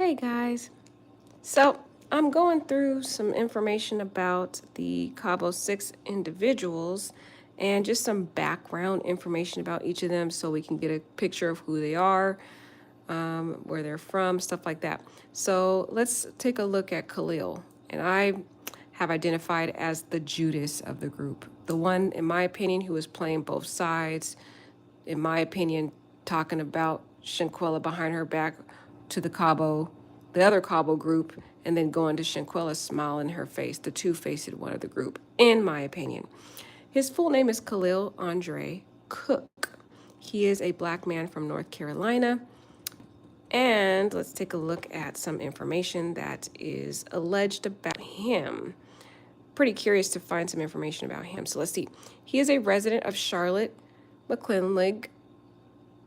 Hey guys. So I'm going through some information about the Cabo 6 individuals and just some background information about each of them so we can get a picture of who they are, where they're from, stuff like that. So let's take a look at Khalil. And I have identified as the Judas of the group. The one, in my opinion, who is playing both sides, in my opinion, talking about Shanquella behind her back to the other Cabo group, and then going to Shanquella smile in her face, the two-faced one of the group, in my opinion. His full name is Khalil Andre Cooke. He is a black man from North Carolina. And let's take a look at some information that is alleged about him. Pretty curious to find some information about him. So let's see. He is a resident of Charlotte, McClinlig,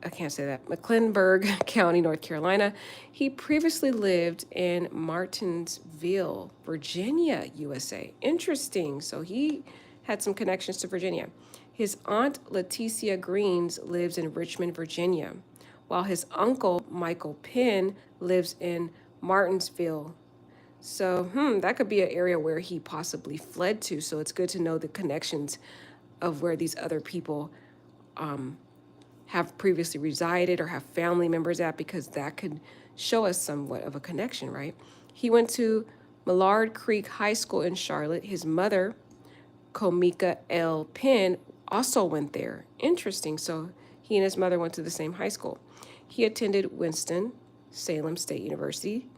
I can't say that, Mecklenburg County, North Carolina. He previously lived in Martinsville, Virginia, USA. Interesting. So he had some connections to Virginia. His aunt, Leticia Greens, lives in Richmond, Virginia, while his uncle, Michael Penn, lives in Martinsville. So, that could be an area where he possibly fled to. So it's good to know the connections of where these other people have previously resided or have family members at, because that could show us somewhat of a connection, right? He went to Millard Creek High School in Charlotte. His mother, Komika L. Penn, also went there. Interesting. So he and his mother went to the same high school. He attended Winston-Salem State University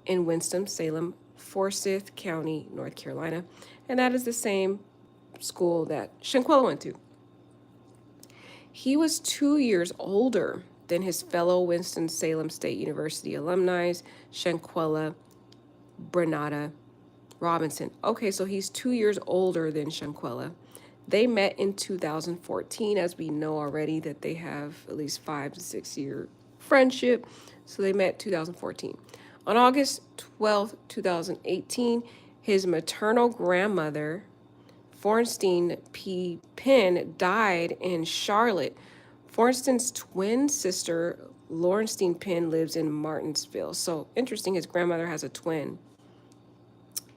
in Winston-Salem, Forsyth County, North Carolina. And that is the same school that Shanquella went to. He was 2 years older than his fellow Winston-Salem State University alumni, Shanquella Brenata Robinson. Okay, so he's 2 years older than Shanquella. They met in 2014, as we know already that they have at least 5 to 6 year friendship. So they met 2014. On August 12th, 2018, his maternal grandmother, Fornstein P. Penn, died in Charlotte. Fornstein's twin sister, Laurenstein Penn, lives in Martinsville. So interesting, his grandmother has a twin.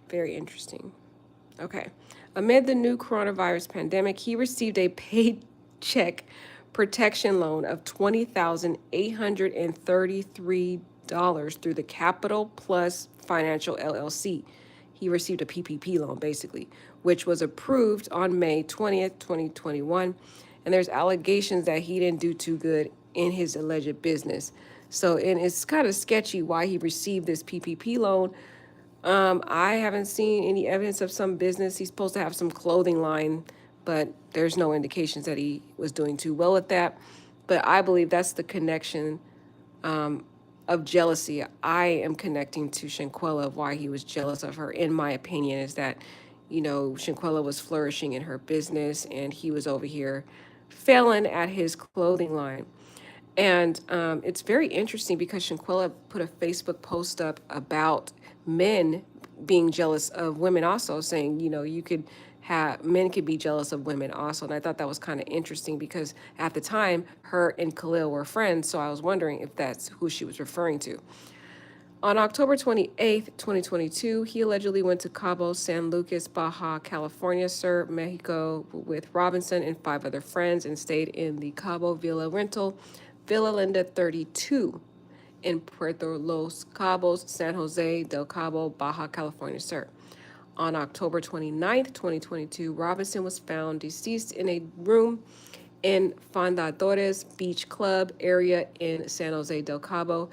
Very interesting. Okay. Amid the new coronavirus pandemic, he received a paycheck protection loan of $20,833 through the Capital Plus Financial LLC. He received a PPP loan, basically, which was approved on May 20th, 2021. And there's allegations that he didn't do too good in his alleged business. So, and it's kind of sketchy why he received this PPP loan. I haven't seen any evidence of some business. He's supposed to have some clothing line, but there's no indications that he was doing too well at that. But I believe that's the connection of jealousy I am connecting to Shanquella, of why he was jealous of her, in my opinion, is that, Shanquella was flourishing in her business and he was over here failing at his clothing line. And it's very interesting because Shanquella put a Facebook post up about men being jealous of women also, saying, you could have men could be jealous of women also. And I thought that was kind of interesting because at the time, her and Khalil were friends. So I was wondering if that's who she was referring to. On October 28th, 2022, he allegedly went to Cabo San Lucas, Baja California Sur, Mexico, with Robinson and 5 other friends and stayed in the Cabo Villa rental, Villa Linda 32, in Puerto Los Cabos, San Jose del Cabo, Baja California Sur. On October 29th, 2022, Robinson was found deceased in a room in Fondadores Beach Club area in San Jose del Cabo,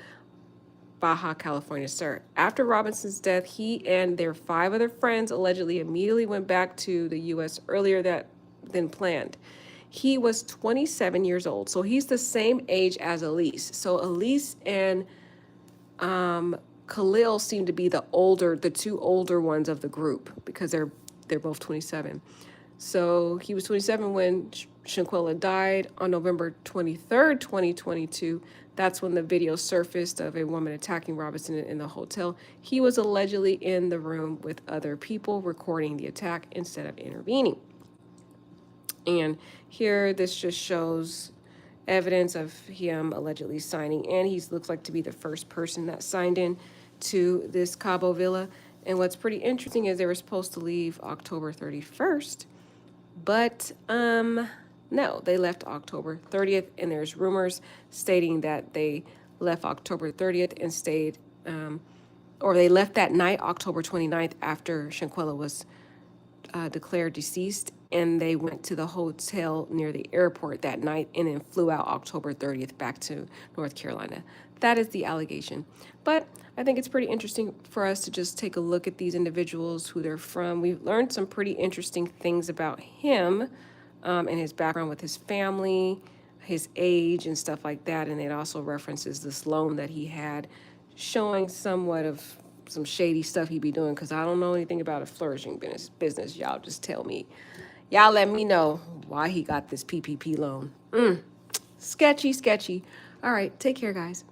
Baja California Sur. After Robinson's death, he and their 5 other friends allegedly immediately went back to the U.S. earlier than planned. He was 27 years old, so he's the same age as Elise. So Elise and Khalil seem to be the 2 older ones of the group, because they're both 27. So he was 27 when Shanquella died. On November 23rd, 2022, that's when the video surfaced of a woman attacking Robinson in the hotel. He was allegedly in the room with other people recording the attack instead of intervening. And here, this just shows evidence of him allegedly signing in. He looks like to be the first person that signed in. to this Cabo villa. And what's pretty interesting is they were supposed to leave October 31st, but no, they left October 30th, and there's rumors stating that they left October 30th and stayed, or they left that night, October 29th, after Shanquella was declared deceased, and they went to the hotel near the airport that night and then flew out October 30th back to North Carolina. That is the allegation. But I think it's pretty interesting for us to just take a look at these individuals, who they're from. We've learned some pretty interesting things about him and his background with his family, his age, and stuff like that. And it also references this loan that he had, showing somewhat of some shady stuff he be doing, because I don't know anything about a flourishing business. Y'all just tell me. Y'all let me know why he got this PPP loan. Sketchy, sketchy. All right, take care, guys.